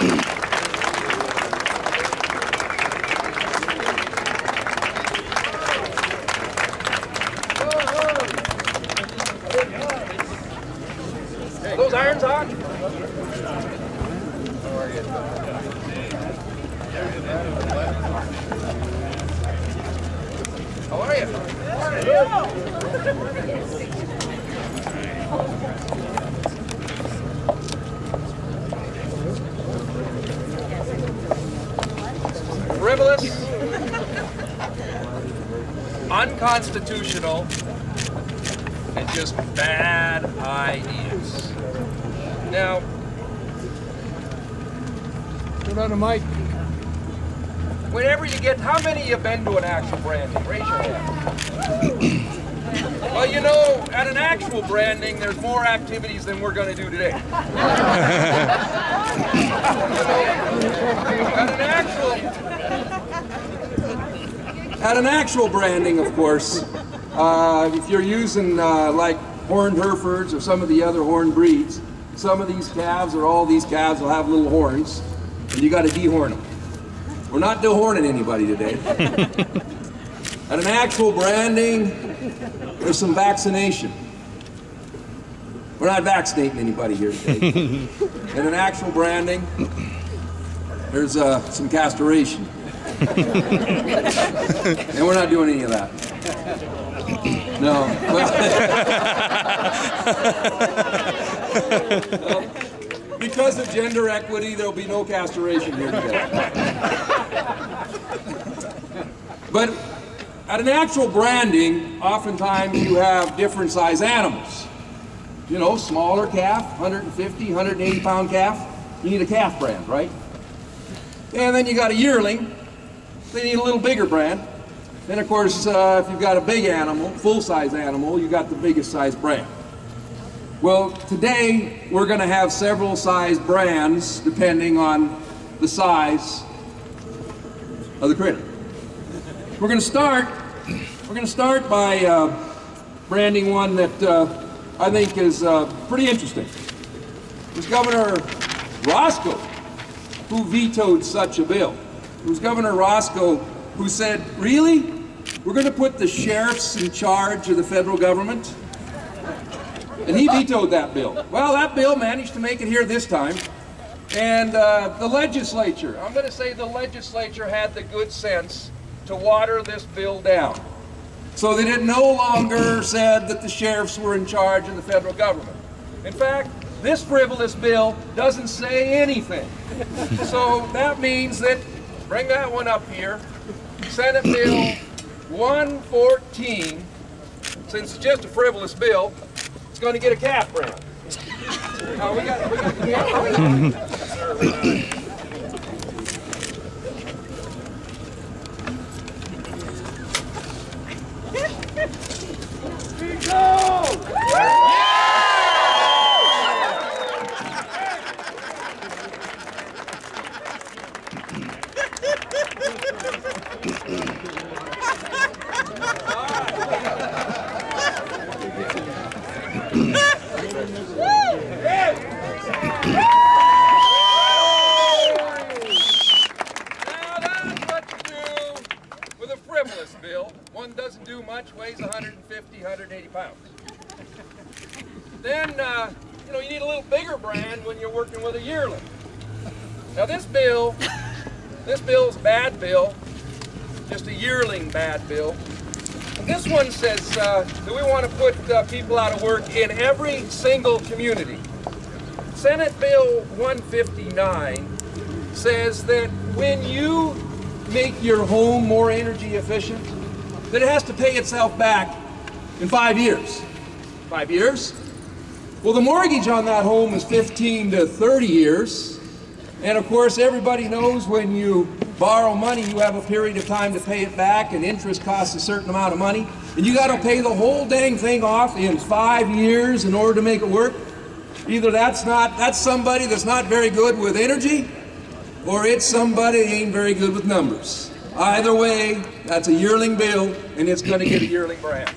Those irons on? How are you? Frivolous, unconstitutional, and just bad ideas. Now, put on a mic. Whenever you get, how many of you have been to an actual branding? Raise your hand. Well, you know, at an actual branding, there's more activities than we're going to do today. At an actual branding, of course, if you're using like horned Herefords or some of the other horned breeds, some of these calves or all these calves will have little horns, and you got to dehorn them. We're not dehorning anybody today. At an actual branding, there's some vaccination. We're not vaccinating anybody here today. At an actual branding, there's some castration. And we're not doing any of that. No. Well, because of gender equity, there'll be no castration here today. But at an actual branding, oftentimes you have different size animals. You know, smaller calf, 150, 180 pound calf, you need a calf brand, right? And then you got a yearling, they need a little bigger brand. Then of course, if you've got a big animal, full-size animal, you got the biggest size brand. Well, today we're going to have several size brands depending on the size of the critter. We're going to start by branding one that I think is pretty interesting. It was Governor Roscoe who vetoed such a bill. It was Governor Roscoe who said, really? We're going to put the sheriffs in charge of the federal government? And he vetoed that bill. Well, that bill managed to make it here this time. And the legislature, I'm going to say the legislature had the good sense to water this bill down. So that it no longer said that the sheriffs were in charge of the federal government. In fact, this frivolous bill doesn't say anything. So that means that, bring that one up here, Senate Bill 114, since it's just a frivolous bill, it's going to get a calf brand. We got the calf. One doesn't do much, weighs 150, 180 pounds. Then, you know, you need a little bigger brand when you're working with a yearling. Now this bill's a bad bill, just a yearling bad bill. And this one says that we want to put people out of work in every single community. Senate Bill 159 says that when you make your home more energy efficient, that it has to pay itself back in 5 years. 5 years? Well, the mortgage on that home is 15 to 30 years. And of course, everybody knows when you borrow money, you have a period of time to pay it back, and interest costs a certain amount of money. And you got to pay the whole dang thing off in 5 years in order to make it work. Either that's somebody that's not very good with energy, or it's somebody that ain't very good with numbers. Either way, that's a yearling bill, and it's going to get a yearling brand.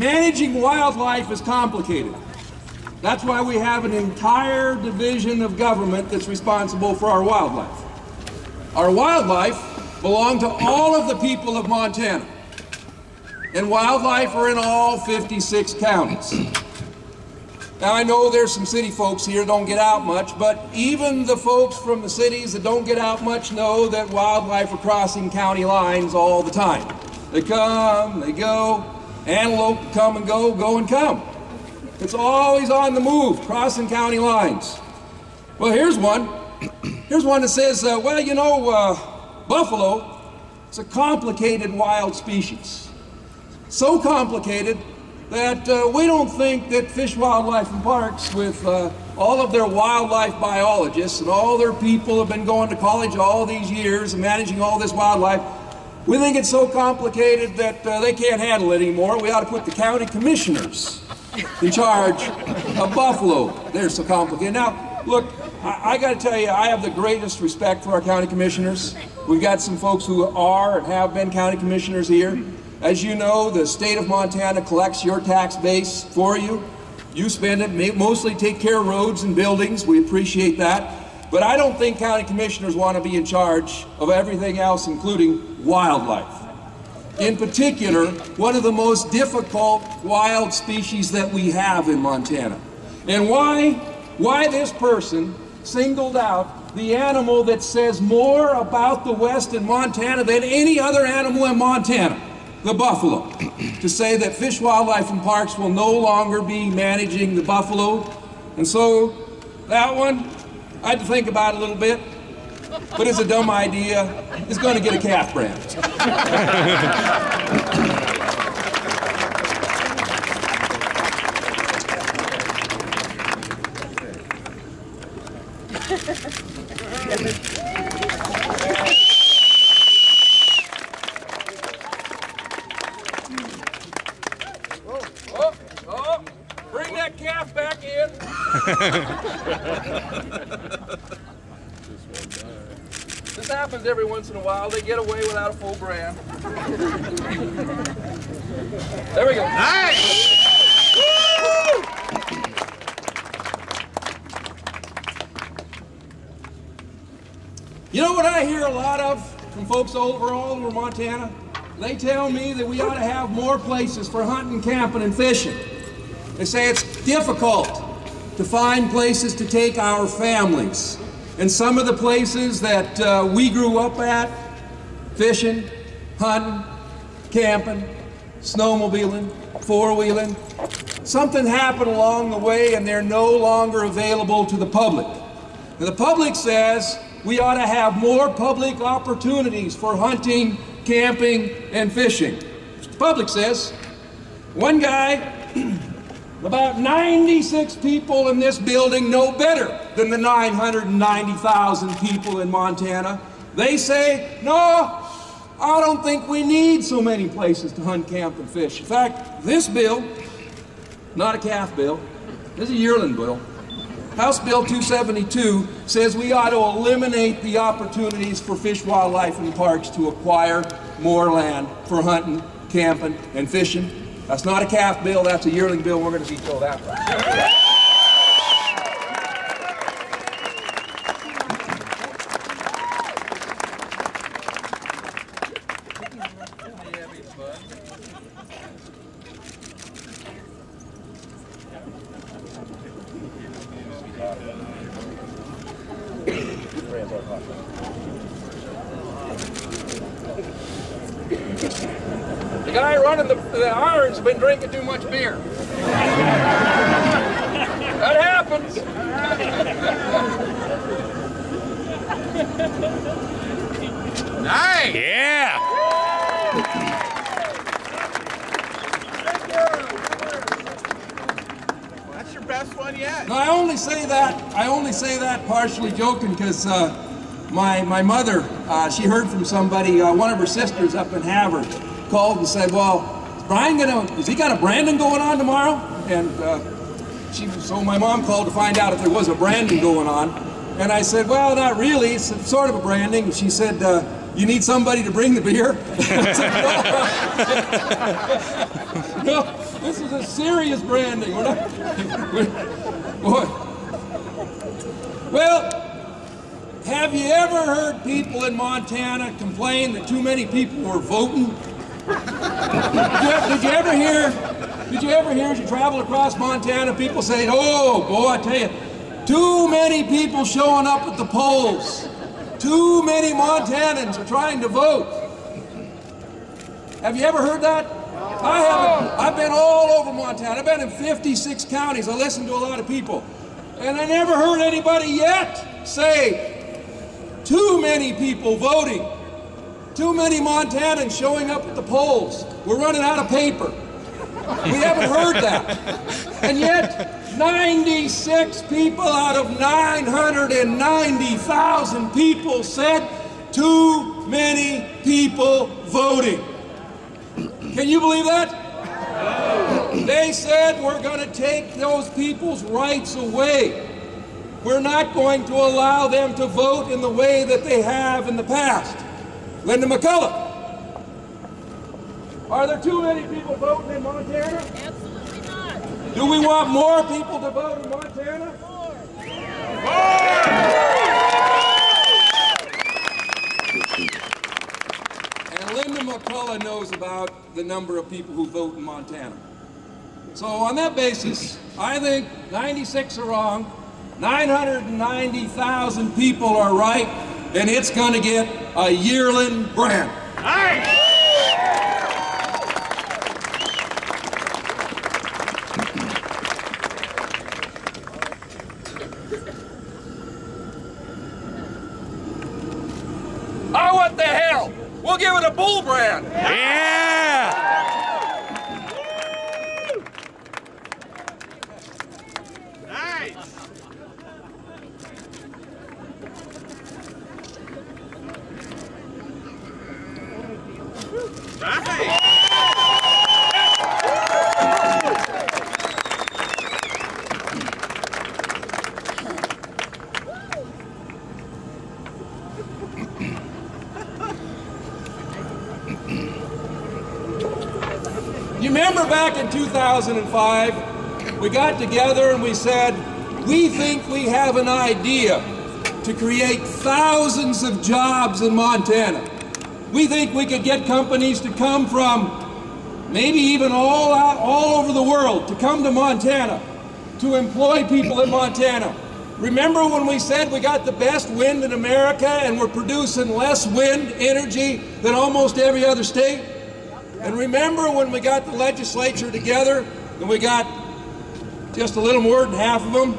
Managing wildlife is complicated. That's why we have an entire division of government that's responsible for our wildlife. Our wildlife belong to all of the people of Montana. And wildlife are in all 56 counties. Now I know there's some city folks here that don't get out much, but even the folks from the cities that don't get out much know that wildlife are crossing county lines all the time. They come, they go, antelope come and go and come. It's always on the move, crossing county lines. Well, here's one. Here's one that says, well, you know, buffalo, it's a complicated wild species. So complicated that we don't think that Fish, Wildlife, and Parks, with all of their wildlife biologists and all their people have been going to college all these years and managing all this wildlife, we think it's so complicated that they can't handle it anymore. We ought to put the county commissioners in charge of buffalo. They're so complicated. Now, look, I got to tell you, I have the greatest respect for our county commissioners. We've got some folks who are and have been county commissioners here. As you know, the state of Montana collects your tax base for you. You spend it, mostly take care of roads and buildings. We appreciate that. But I don't think county commissioners want to be in charge of everything else, including wildlife. In particular, one of the most difficult wild species that we have in Montana. And why this person singled out the animal that says more about the West in Montana than any other animal in Montana, the buffalo, to say that Fish, Wildlife, and Parks will no longer be managing the buffalo. And so that one, I had to think about it a little bit, but it's a dumb idea. It's going to get a calf brand. Bring that calf back in. This happens every once in a while. They get away without a full brand. There we go. Nice! Woo! You know what I hear a lot of from folks all over Montana? They tell me that we ought to have more places for hunting, camping, and fishing. They say it's difficult to find places to take our families. And some of the places that we grew up at, fishing, hunting, camping, snowmobiling, four-wheeling, something happened along the way and they're no longer available to the public. And the public says we ought to have more public opportunities for hunting, camping, and fishing. The public says. One guy, about 96 people in this building know better than the 990,000 people in Montana. They say, no, I don't think we need so many places to hunt, camp, and fish. In fact, this bill, not a calf bill, this is a yearling bill. House Bill 272 says we ought to eliminate the opportunities for Fish, Wildlife, and Parks to acquire more land for hunting, camping, and fishing. That's not a calf bill, that's a yearling bill. We're going to veto that one. The guy running the iron's been drinking too much beer. That happens. Nice! Yeah! That's your best one yet. No, I only say that partially joking because my mother, she heard from somebody, one of her sisters up in Havre, called and said, well, is he got a branding going on tomorrow? And so my mom called to find out if there was a branding going on. And I said, well, not really. It's sort of a branding. And she said, you need somebody to bring the beer? I said, no, this is a serious branding. We're not, well, have you ever heard people in Montana complain that too many people were voting? Did you ever hear as you travel across Montana, people saying, oh, boy, I tell you, too many people showing up at the polls. Too many Montanans are trying to vote. Have you ever heard that? I haven't. I've been all over Montana. I've been in 56 counties. I listen to a lot of people. And I never heard anybody yet say, too many people voting. Too many Montanans showing up at the polls. We're running out of paper. We haven't heard that. And yet, 96 people out of 990,000 people said too many people voting. Can you believe that? They said we're going to take those people's rights away. We're not going to allow them to vote in the way that they have in the past. Linda McCullough, are there too many people voting in Montana? Absolutely not. Do we want more people to vote in Montana? More. And Linda McCullough knows about the number of people who vote in Montana. So on that basis, I think 96 are wrong, 990,000 people are right, and it's going to get a Yearling brand. Nice. Oh, what the hell? We'll give it a bull brand. Yeah. Nice. Nice. You remember back in 2005, we got together and we said, we think we have an idea to create thousands of jobs in Montana. We think we could get companies to come from maybe even all over the world to come to Montana to employ people in Montana. Remember when we said we got the best wind in America and we're producing less wind energy than almost every other state? And remember when we got the legislature together and we got just a little more than half of them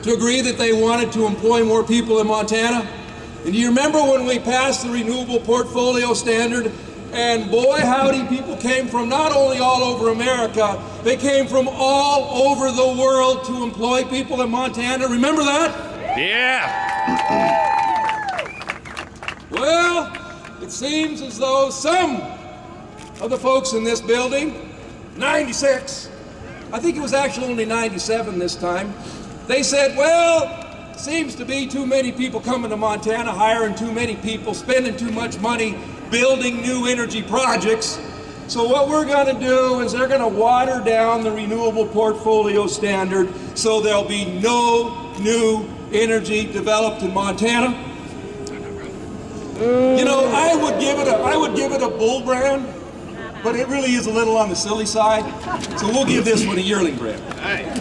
to agree that they wanted to employ more people in Montana? And do you remember when we passed the Renewable Portfolio Standard? And boy, howdy, people came from not only all over America, they came from all over the world to employ people in Montana. Remember that? Yeah. Well, it seems as though some of the folks in this building, 96, I think it was actually only 97 this time, they said, well, seems to be too many people coming to Montana, hiring too many people, spending too much money, building new energy projects. So what we're going to do is they're going to water down the Renewable Portfolio Standard so there'll be no new energy developed in Montana. You know, I would give it a bull brand, but it really is a little on the silly side. So we'll give this one a Yearling brand. Nice.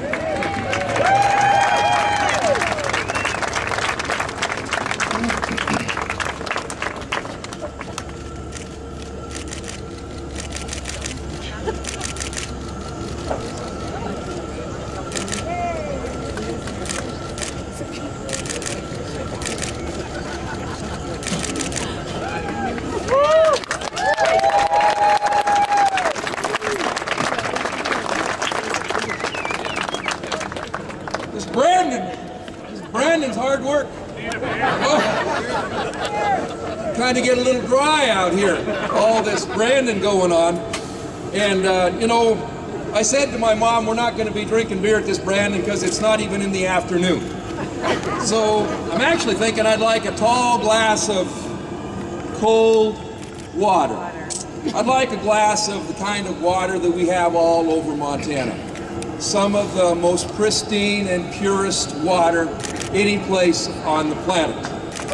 Brandon's hard work. Kind of get a little dry out here, all this Brandon going on. And, you know, I said to my mom, we're not going to be drinking beer at this Brandon because it's not even in the afternoon. So I'm actually thinking I'd like a tall glass of cold water. I'd like a glass of the kind of water that we have all over Montana. Some of the most pristine and purest water any place on the planet.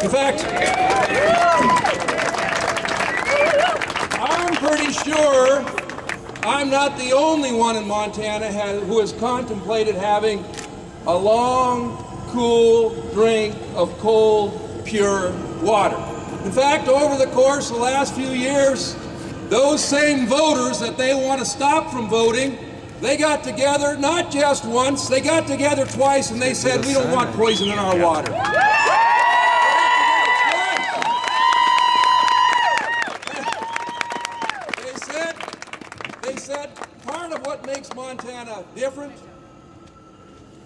In fact, I'm pretty sure I'm not the only one in Montana who has contemplated having a long, cool drink of cold, pure water. In fact, over the course of the last few years, those same voters that they want to stop from voting, they got together, not just once, they got together twice and they said, we don't want poison in our water. They said part of what makes Montana different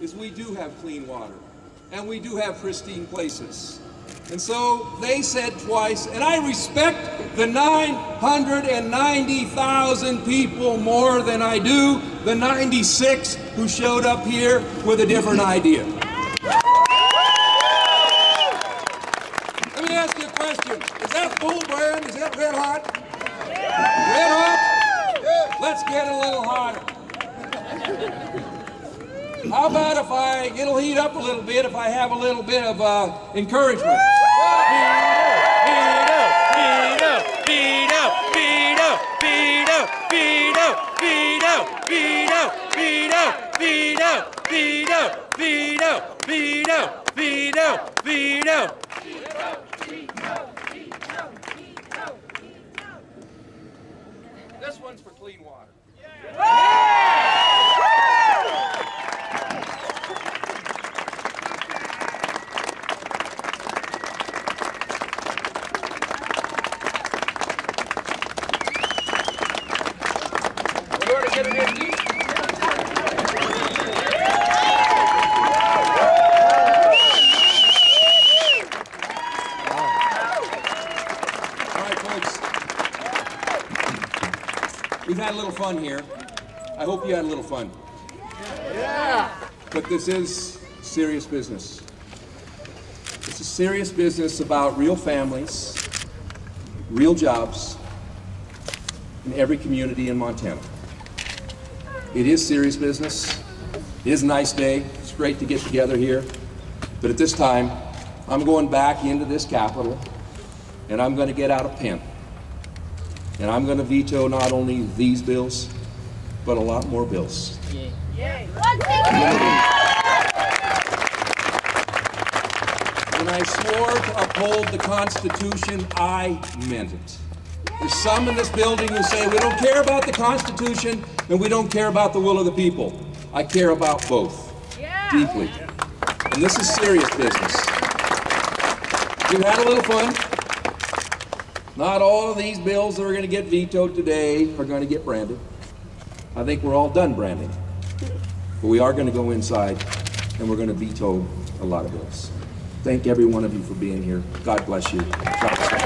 is we do have clean water and we do have pristine places. And so they said twice, and I respect the 990,000 people more than I do the 96 who showed up here with a different idea. Let me ask you a question. Is that full, Brian? Is that red hot? Red hot? Let's get it a little hotter. How about if it'll heat up a little bit if I have a little bit of encouragement. This one's for clean water. We've had a little fun here. I hope you had a little fun. Yeah. But this is serious business. This is serious business about real families, real jobs in every community in Montana. It is serious business. It is a nice day. It's great to get together here. But at this time, I'm going back into this Capitol and I'm going to get out a pen. And I'm going to veto not only these bills, but a lot more bills. Yay. When I swore to uphold the Constitution, I meant it. There's some in this building who say we don't care about the Constitution and we don't care about the will of the people. I care about both, deeply. And this is serious business. We've had a little fun. Not all of these bills that are going to get vetoed today are going to get branded. I think we're all done branding. But we are going to go inside and we're going to veto a lot of bills. Thank every one of you for being here. God bless you. God bless you.